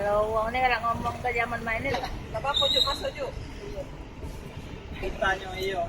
Kalau uang ini kalau ngomong ke zaman main ini, Gak apa-apa, Juk. Masuk, Juk. Kita nyo iyo.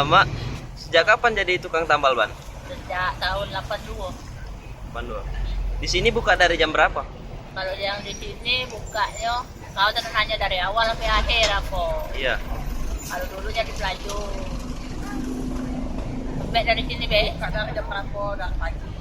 Mak, sejak kapan jadi tukang tambal ban? sejak tahun 82. Bandung. Di sini buka dari jam berapa? Kalau yang di sini bukanya, kau hanya dari awal sampai akhir aku. Iya. Kalau dulu jadi pelaju. Sampai dari sini be, kadang jam berapa udah pagi.